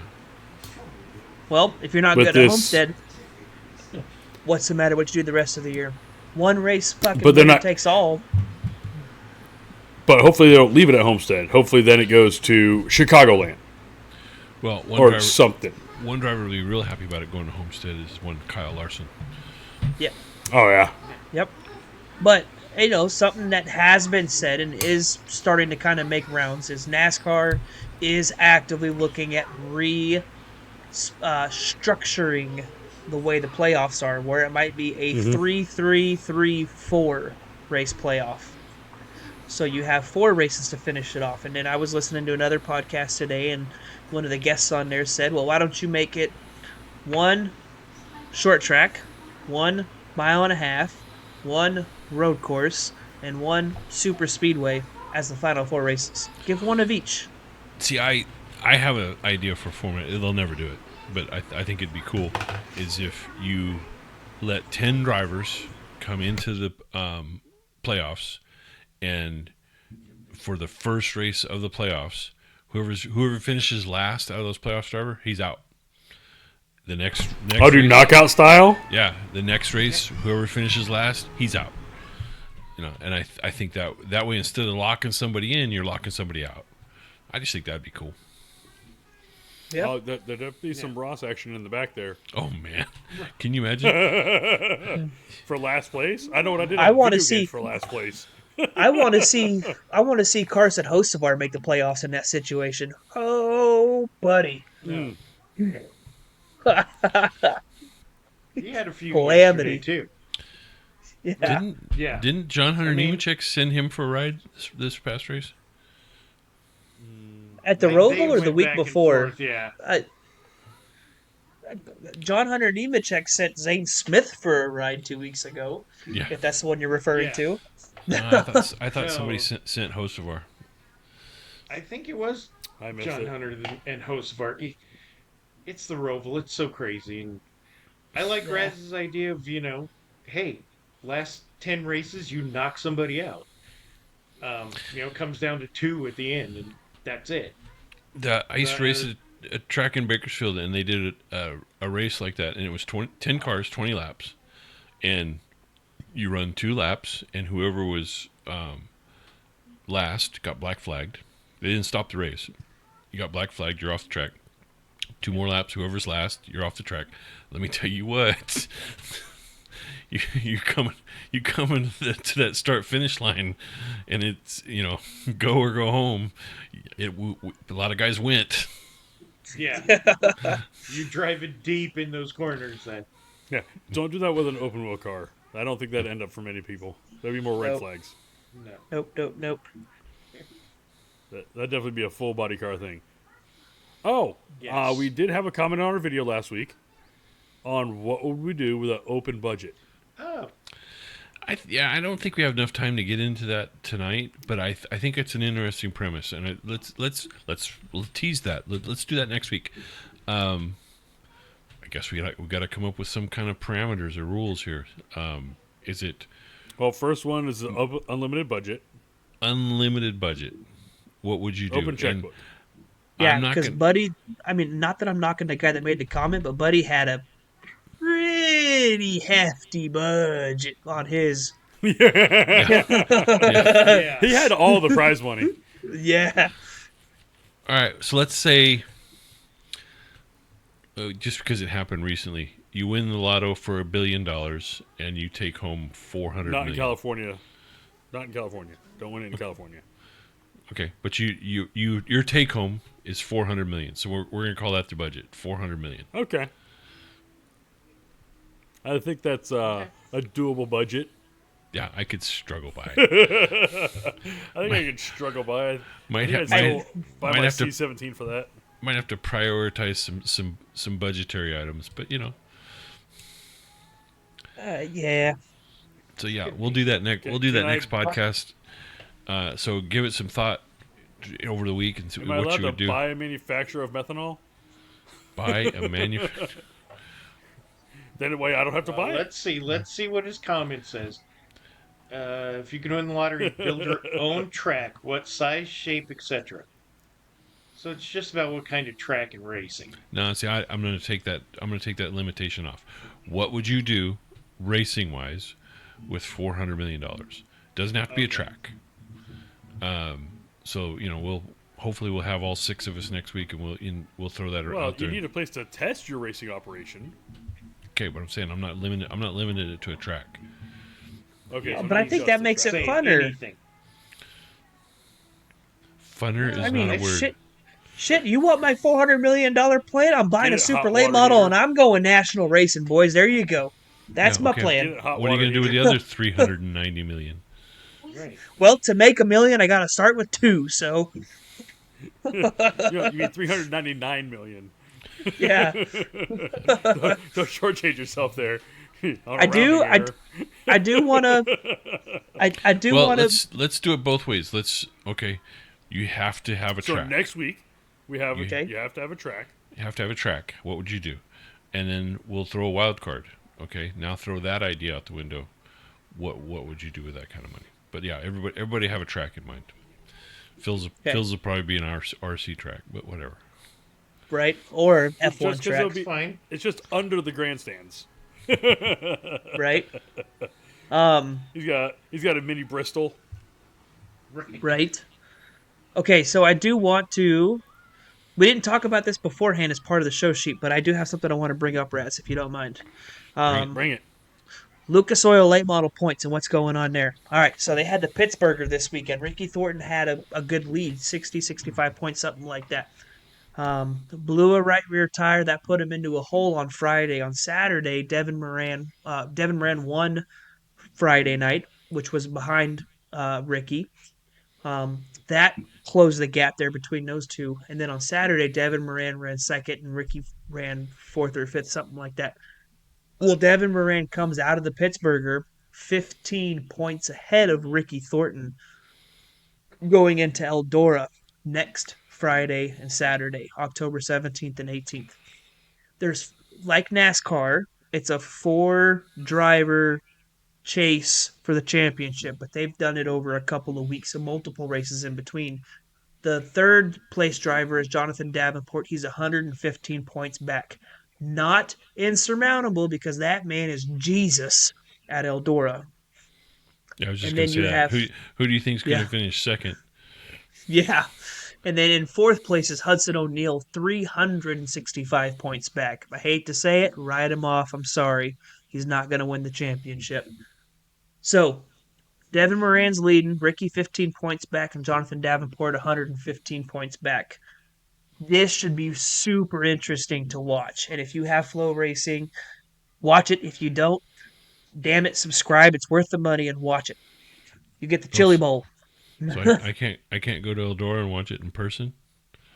[SPEAKER 9] Well, if you're not good at Homestead, what's the matter what you do the rest of the year? One race fucking winner takes all.
[SPEAKER 4] But hopefully they don't leave it at Homestead. Hopefully then it goes to Chicagoland.
[SPEAKER 2] Well,
[SPEAKER 4] something.
[SPEAKER 2] One driver will be real happy about it going to Homestead is one Kyle Larson.
[SPEAKER 9] Yeah.
[SPEAKER 4] Oh, yeah.
[SPEAKER 9] Yep. But, something that has been said and is starting to kind of make rounds is NASCAR is actively looking at structuring the way the playoffs are, where it might be a 3-3-3-4 race playoff. So you have 4 races to finish it off. And then I was listening to another podcast today, and one of the guests on there said, well, why don't you make it 1 short track, 1 mile and a half, 1 road course, and 1 super speedway as the final 4 races. Give 1 of each.
[SPEAKER 2] See, I have an idea for format. They'll never do it, but I think it'd be cool, is if you let 10 drivers come into the playoffs, and for the first race of the playoffs, whoever finishes last out of those playoffs driver, he's out. The next
[SPEAKER 4] do knockout style?
[SPEAKER 2] Yeah, the next race, whoever finishes last, he's out. And I think that way, instead of locking somebody in, you're locking somebody out. I just think that'd be cool.
[SPEAKER 9] Yeah.
[SPEAKER 4] There'd have to be some Ross action in the back there.
[SPEAKER 2] Oh man, can you imagine?
[SPEAKER 4] For last place? I know what I did.
[SPEAKER 9] I want to see
[SPEAKER 4] for last place.
[SPEAKER 9] I want to see Carson Hocevar make the playoffs in that situation. Oh, buddy.
[SPEAKER 3] He had a few
[SPEAKER 9] Calamity
[SPEAKER 3] too.
[SPEAKER 9] Yeah.
[SPEAKER 2] Didn't John Hunter Nemechek send him for a ride this past race?
[SPEAKER 9] At the Roval or the week before?
[SPEAKER 3] Forth, yeah.
[SPEAKER 9] John Hunter Nemechek sent Zane Smith for a ride 2 weeks ago.
[SPEAKER 2] Yeah.
[SPEAKER 9] If that's the one you're referring to.
[SPEAKER 2] No, I thought somebody sent Hocevar.
[SPEAKER 3] I think it was John Hunter and Hocevar. It's the Roval. It's so crazy. And I like Raz's idea of, hey, last 10 races, you knock somebody out. It comes down to 2 at the end, and that's it.
[SPEAKER 2] I used to race a track in Bakersfield, and they did a race like that, and it was 10 cars, 20 laps. And you run 2 laps, and whoever was last got black flagged. They didn't stop the race. You got black flagged, you're off the track. 2 more laps, whoever's last, you're off the track. Let me tell you what, you coming to that start finish line, and it's go or go home. A lot of guys went.
[SPEAKER 3] Yeah, you're driving deep in those corners then.
[SPEAKER 4] Yeah, don't do that with an open wheel car. I don't think that'd end up for many people. There'd be more red flags.
[SPEAKER 3] No.
[SPEAKER 9] Nope.
[SPEAKER 4] That'd definitely be a full body car thing. Oh,
[SPEAKER 3] yes.
[SPEAKER 4] We did have a comment on our video last week on what would we do with an open budget.
[SPEAKER 3] Oh.
[SPEAKER 2] I don't think we have enough time to get into that tonight, but I think it's an interesting premise, and let's tease that. Let's do that next week. I guess we got to come up with some kind of parameters or rules here. Is it?
[SPEAKER 4] Well, first one is unlimited budget.
[SPEAKER 2] Unlimited budget. What would you do?
[SPEAKER 4] Open checkbook.
[SPEAKER 9] Yeah,
[SPEAKER 2] I'm not
[SPEAKER 9] because
[SPEAKER 2] gonna.
[SPEAKER 9] Buddy, I mean, not that I'm knocking the guy that made the comment, but Buddy had a pretty hefty budget on his.
[SPEAKER 2] Yeah. Yeah.
[SPEAKER 3] Yeah.
[SPEAKER 4] He had all the prize money.
[SPEAKER 9] Yeah.
[SPEAKER 2] All right. So let's say, just because it happened recently, you win the lotto for $1 billion and you take home 400
[SPEAKER 4] Not in
[SPEAKER 2] million.
[SPEAKER 4] California. Not in California. Don't win it in California.
[SPEAKER 2] Okay, but your take home is 400 million. So we're gonna call that the budget, 400 million.
[SPEAKER 4] Okay. I think that's a doable budget.
[SPEAKER 2] Yeah, I could struggle by it.
[SPEAKER 4] I think I could struggle by it.
[SPEAKER 2] Might
[SPEAKER 4] I
[SPEAKER 2] have
[SPEAKER 4] think I'd
[SPEAKER 2] might,
[SPEAKER 4] still buy
[SPEAKER 2] might
[SPEAKER 4] my
[SPEAKER 2] have to
[SPEAKER 4] C-17 for that.
[SPEAKER 2] might have to prioritize some budgetary items, but
[SPEAKER 9] Yeah.
[SPEAKER 2] So yeah, we'll do that next. We'll do that
[SPEAKER 4] Can I-
[SPEAKER 2] next podcast. So give it some thought over the week and see
[SPEAKER 4] Am I
[SPEAKER 2] what
[SPEAKER 4] allowed
[SPEAKER 2] you would
[SPEAKER 4] to
[SPEAKER 2] do.
[SPEAKER 4] buy a manufacturer of methanol?
[SPEAKER 2] Buy a manufacturer.
[SPEAKER 4] Then way I don't have to buy it.
[SPEAKER 3] Let's see what his comment says. If you can win the lottery, build your own track. What size, shape, etc. So it's just about what kind of track and racing.
[SPEAKER 2] No, see, I'm going to take that. I'm going to take that limitation off. What would you do, racing wise, with $400 million? Doesn't have to be a track. So we'll hopefully have all 6 of us next week, and we'll throw that
[SPEAKER 4] Well,
[SPEAKER 2] out there.
[SPEAKER 4] you need a place to test your racing operation.
[SPEAKER 2] Okay, but I'm saying I'm not limited it to a track.
[SPEAKER 4] Okay,
[SPEAKER 9] Yeah,
[SPEAKER 4] so
[SPEAKER 9] but I
[SPEAKER 4] not
[SPEAKER 9] think
[SPEAKER 4] just
[SPEAKER 9] that
[SPEAKER 4] a
[SPEAKER 9] makes
[SPEAKER 4] track.
[SPEAKER 9] it
[SPEAKER 3] Say
[SPEAKER 9] funner.
[SPEAKER 3] anything.
[SPEAKER 2] Funner is
[SPEAKER 9] I mean,
[SPEAKER 2] not a word.
[SPEAKER 9] shit, you want my $400 million plan? I'm buying
[SPEAKER 4] Get
[SPEAKER 9] a
[SPEAKER 4] it
[SPEAKER 9] super
[SPEAKER 4] hot
[SPEAKER 9] late
[SPEAKER 4] water
[SPEAKER 9] model
[SPEAKER 4] here.
[SPEAKER 9] and I'm going national racing, boys. There you go. That's
[SPEAKER 2] Yeah,
[SPEAKER 9] my
[SPEAKER 2] okay.
[SPEAKER 4] Get
[SPEAKER 9] plan.
[SPEAKER 4] it hot
[SPEAKER 2] What are you
[SPEAKER 4] water
[SPEAKER 2] going to do with the
[SPEAKER 4] heater.
[SPEAKER 2] other 390 million?
[SPEAKER 3] Right.
[SPEAKER 9] Well, to make $1 million, I got to start with 2. So,
[SPEAKER 4] You mean 399 million?
[SPEAKER 9] yeah.
[SPEAKER 4] Don't shortchange yourself there.
[SPEAKER 9] I do want to. I do
[SPEAKER 2] Well,
[SPEAKER 9] want to.
[SPEAKER 2] let's do it both ways. Okay. You have to have a
[SPEAKER 4] So
[SPEAKER 2] track.
[SPEAKER 4] next week we have
[SPEAKER 9] Okay.
[SPEAKER 4] you have to have a track.
[SPEAKER 2] You have to have a track. What would you do? And then we'll throw a wild card. Okay. Now throw that idea out the window. What would you do with that kind of money? But yeah, everybody have a track in mind. Phil's will probably be an RC track, but whatever.
[SPEAKER 9] Right? Or F1
[SPEAKER 4] Just 'cause it'll
[SPEAKER 9] track.
[SPEAKER 4] be-
[SPEAKER 3] Fine.
[SPEAKER 4] It's just under the grandstands.
[SPEAKER 9] Right?
[SPEAKER 4] He's got a mini Bristol.
[SPEAKER 3] Right.
[SPEAKER 9] Right? Okay, so I do want to. We didn't talk about this beforehand as part of the show sheet, but I do have something I want to bring up, Raz, if you don't mind.
[SPEAKER 4] Bring it.
[SPEAKER 9] Lucas Oil late model points and what's going on there. All right, so they had the Pittsburgher this weekend. Ricky Thornton had a good lead, 60, 65 points, something like that. Blew a right rear tire that put him into a hole on Friday. On Saturday, Devin Moran won Friday night, which was behind Ricky. That closed the gap there between those two. And then on Saturday, Devin Moran ran second and Ricky ran fourth or fifth, something like that. Well, Devin Moran comes out of the Pittsburgher 15 points ahead of Ricky Thornton going into Eldora next Friday and Saturday, October 17th and 18th. There's, like NASCAR, it's a 4-driver chase for the championship, but they've done it over a couple of weeks, so multiple races in between. The third place driver is Jonathan Davenport. He's 115 points back. Not insurmountable because that man is Jesus at Eldora.
[SPEAKER 2] Yeah, I was just
[SPEAKER 9] And
[SPEAKER 2] going to
[SPEAKER 9] then
[SPEAKER 2] say
[SPEAKER 9] you
[SPEAKER 2] that.
[SPEAKER 9] have-
[SPEAKER 2] Who do you think's going to
[SPEAKER 9] Yeah.
[SPEAKER 2] finish second?
[SPEAKER 9] Yeah. And then in fourth place is Hudson O'Neal, 365 points back. I hate to say it, write him off. I'm sorry. He's not going to win the championship. So, Devin Moran's leading, Ricky 15 points back, and Jonathan Davenport 115 points back. This should be super interesting to watch. And if you have Flow Racing, watch it. If you don't, damn it, subscribe. It's worth the money and watch it. You get the chili bowl.
[SPEAKER 2] So I can't go to Eldora and watch it in person.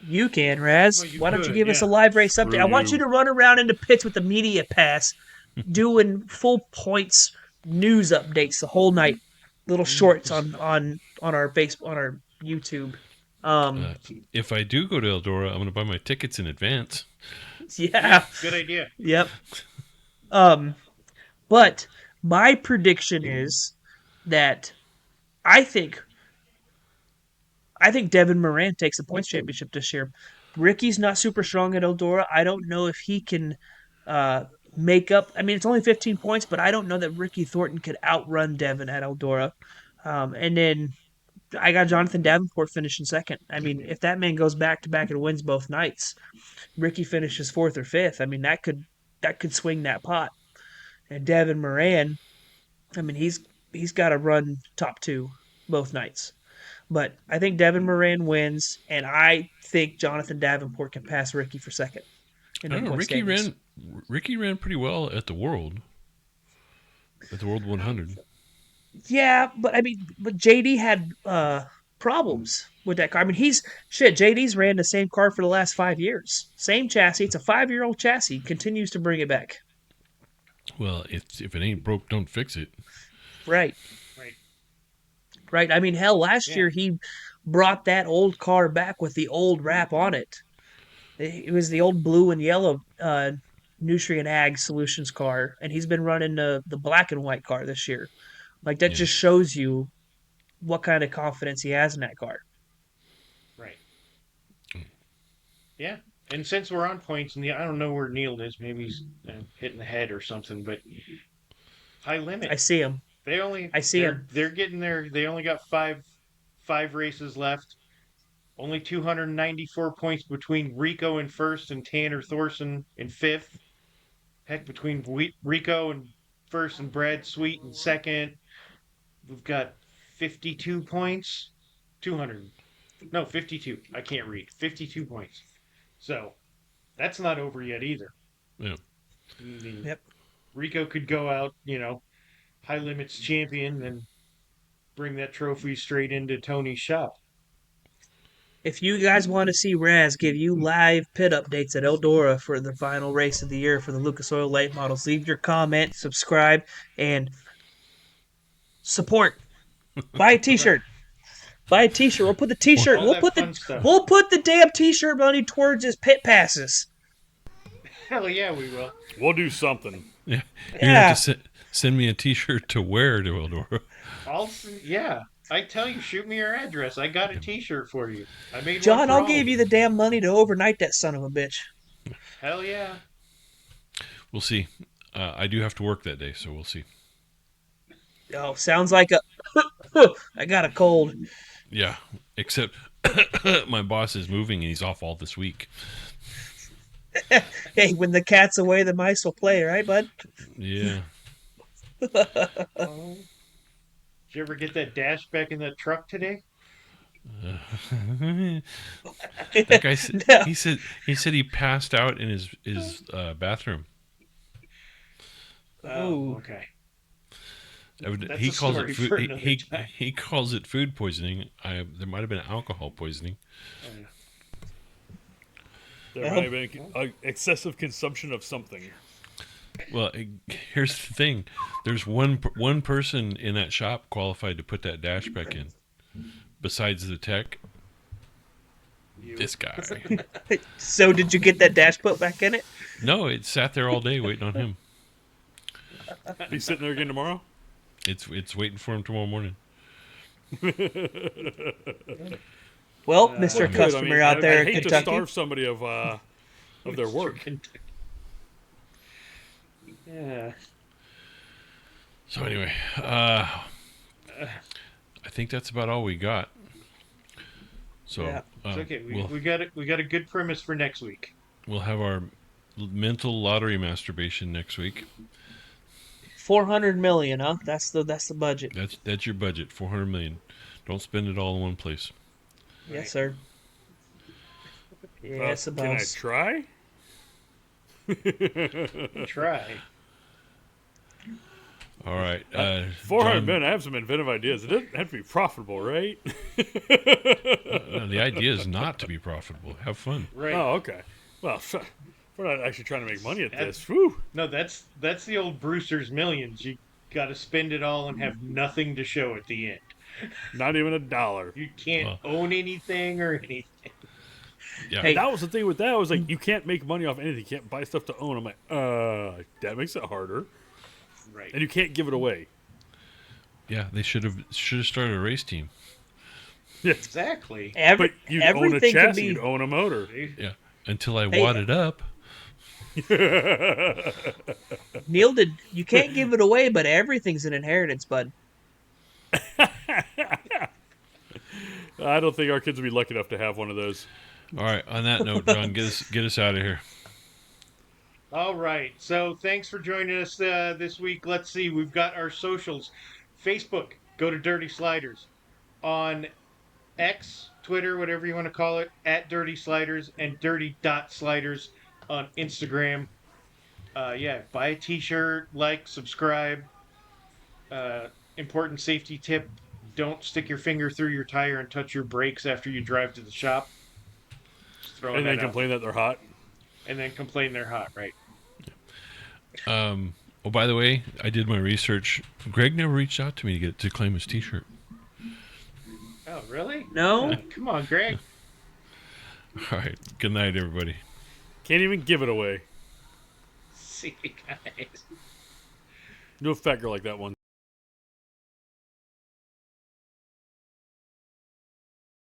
[SPEAKER 9] You can, Raz.
[SPEAKER 3] Well, you
[SPEAKER 9] Why don't you
[SPEAKER 3] could,
[SPEAKER 9] give us a
[SPEAKER 3] yeah.
[SPEAKER 9] live race update?
[SPEAKER 4] Screw
[SPEAKER 9] I want you
[SPEAKER 4] you.
[SPEAKER 9] to run around into pits with the media pass, doing full points news updates the whole night. Little shorts on our YouTube.
[SPEAKER 2] If I do go to Eldora, I'm going to buy my tickets in advance.
[SPEAKER 9] Yeah.
[SPEAKER 3] Good idea.
[SPEAKER 9] Yep. But my prediction is that I think Devin Moran takes the points championship this year. Ricky's not super strong at Eldora. I don't know if he can make up. I mean, it's only 15 points, but I don't know that Ricky Thornton could outrun Devin at Eldora. And then I got Jonathan Davenport finishing second. I mean, if that man goes back to back and wins both nights, Ricky finishes fourth or fifth. I mean, that could swing that pot. And Devin Moran, I mean, he's got to run top two both nights. But I think Devin Moran wins, and I think Jonathan Davenport can pass Ricky for second in
[SPEAKER 2] I
[SPEAKER 9] the
[SPEAKER 2] don't know.
[SPEAKER 9] point standings.
[SPEAKER 2] Ricky ran pretty well at the World 100.
[SPEAKER 9] Yeah, but I mean, JD had problems with that car. I mean, JD's ran the same car for the last 5 years, same chassis. It's a 5-year-old chassis. Continues to bring it back.
[SPEAKER 2] Well, if it ain't broke, don't fix it.
[SPEAKER 9] Right.
[SPEAKER 3] Right.
[SPEAKER 9] Right. I mean, hell, last year he brought that old car back with the old wrap on it. It was the old blue and yellow Nutrient Ag Solutions car, and he's been running the black and white car this year. Like, that just shows you what kind of confidence he has in that car.
[SPEAKER 3] Right. Yeah. And since we're on points, and I don't know where Neil is. Maybe he's hitting the head or something. But high limit.
[SPEAKER 9] I see him. I see him.
[SPEAKER 3] They're getting there. They only got five races left. Only 294 points between Rico in first and Tanner Thorson in fifth. Heck, between Rico and first and Brad Sweet in second. We've got 52 points. 52. I can't read. 52 points. So, that's not over yet either.
[SPEAKER 2] Yeah.
[SPEAKER 9] Yep.
[SPEAKER 3] Rico could go out, high limits champion and bring that trophy straight into Tony's shop.
[SPEAKER 9] If you guys want to see Raz give you live pit updates at Eldora for the final race of the year for the Lucas Oil Late Models, leave your comment, subscribe, and support. Buy a T-shirt. Buy a T-shirt. We'll put the T-shirt. We'll put the damn T-shirt money towards his pit passes.
[SPEAKER 3] Hell yeah, we will.
[SPEAKER 4] We'll do something.
[SPEAKER 2] Yeah. You have to send me a T-shirt to wear to Eldora.
[SPEAKER 3] I tell you, shoot me your address. I got a T-shirt for you. I made
[SPEAKER 9] John,
[SPEAKER 3] one for
[SPEAKER 9] I'll
[SPEAKER 3] all
[SPEAKER 9] give
[SPEAKER 3] of
[SPEAKER 9] you the damn money to overnight that son of a bitch.
[SPEAKER 3] Hell yeah.
[SPEAKER 2] We'll see. I do have to work that day, so we'll see.
[SPEAKER 9] Oh, sounds like I got a cold.
[SPEAKER 2] Yeah, except my boss is moving and he's off all this week.
[SPEAKER 9] Hey, when the cat's away, the mice will play, right, bud?
[SPEAKER 2] Yeah.
[SPEAKER 3] Did you ever get that dash back in that truck today?
[SPEAKER 2] That guy said, he said he passed out in his bathroom.
[SPEAKER 3] Oh, okay.
[SPEAKER 2] He calls it food. He calls it food poisoning. There might have been alcohol poisoning.
[SPEAKER 4] There might have been excessive consumption of something.
[SPEAKER 2] Well, here's the thing. There's one person in that shop qualified to put that dash back in. Besides the tech, this guy.
[SPEAKER 9] So did you get that dash put back in it?
[SPEAKER 2] No, it sat there all day waiting on him.
[SPEAKER 4] Be sitting there again tomorrow?
[SPEAKER 2] It's waiting for him tomorrow morning.
[SPEAKER 9] Well, Mr. Customer out there in
[SPEAKER 4] I hate
[SPEAKER 9] Kentucky.
[SPEAKER 4] to starve somebody of their work.
[SPEAKER 3] Yeah.
[SPEAKER 2] So anyway, I think that's about all we got. So
[SPEAKER 3] yeah. It's okay. We got a good premise for next week.
[SPEAKER 2] We'll have our mental lottery masturbation next week.
[SPEAKER 9] 400 million, huh? That's the budget.
[SPEAKER 2] That's your budget, 400 million. Don't spend it all in one place.
[SPEAKER 9] Yes, sir. Yes,
[SPEAKER 4] can I try?
[SPEAKER 3] Try.
[SPEAKER 2] All right.
[SPEAKER 4] 400 million. I have some inventive ideas. It doesn't have to be profitable, right?
[SPEAKER 2] The idea is not to be profitable. Have fun.
[SPEAKER 3] Right.
[SPEAKER 4] Oh, okay. Well, we're not actually trying to make money at this. Whew.
[SPEAKER 3] No, that's the old Brewster's Millions. You got to spend it all and have nothing to show at the end.
[SPEAKER 4] Not even $1.
[SPEAKER 3] You can't own anything or anything.
[SPEAKER 2] Yeah.
[SPEAKER 4] Hey, that was the thing with that. I was like, you can't make money off anything. You can't buy stuff to own. I'm like, that makes it harder.
[SPEAKER 3] Right.
[SPEAKER 4] And you can't give it away.
[SPEAKER 2] Yeah, they should have started a race team.
[SPEAKER 3] Exactly.
[SPEAKER 4] But you'd own a
[SPEAKER 9] everything can
[SPEAKER 4] chassis,
[SPEAKER 9] be.
[SPEAKER 4] you'd own a motor.
[SPEAKER 2] Yeah. Until I
[SPEAKER 9] Hey,
[SPEAKER 2] wad it up.
[SPEAKER 9] Neil did. You can't give it away, but everything's an inheritance, bud.
[SPEAKER 4] I don't think our kids would be lucky enough to have one of those.
[SPEAKER 2] All right. On that note, John, get us out of here.
[SPEAKER 3] All right. So thanks for joining us this week. Let's see. We've got our socials. Facebook, go to Dirty Sliders. On X, Twitter, whatever you want to call it, at Dirty Sliders, and Dirty.Sliders on Instagram. Yeah, buy a t-shirt, like, subscribe. Important safety tip: don't stick your finger through your tire and touch your brakes after you drive to the shop. Just throwing
[SPEAKER 4] And
[SPEAKER 3] that
[SPEAKER 4] then
[SPEAKER 3] out.
[SPEAKER 4] complain that they're hot.
[SPEAKER 3] And then complain they're hot, right?
[SPEAKER 2] Oh, by the way, I did my research. Greg never reached out to me to claim his T-shirt.
[SPEAKER 3] Oh, really?
[SPEAKER 9] No?
[SPEAKER 3] Come on, Greg.
[SPEAKER 2] All right. Good night, everybody.
[SPEAKER 4] Can't even give it away.
[SPEAKER 3] See you guys.
[SPEAKER 4] Do a fat girl like that one.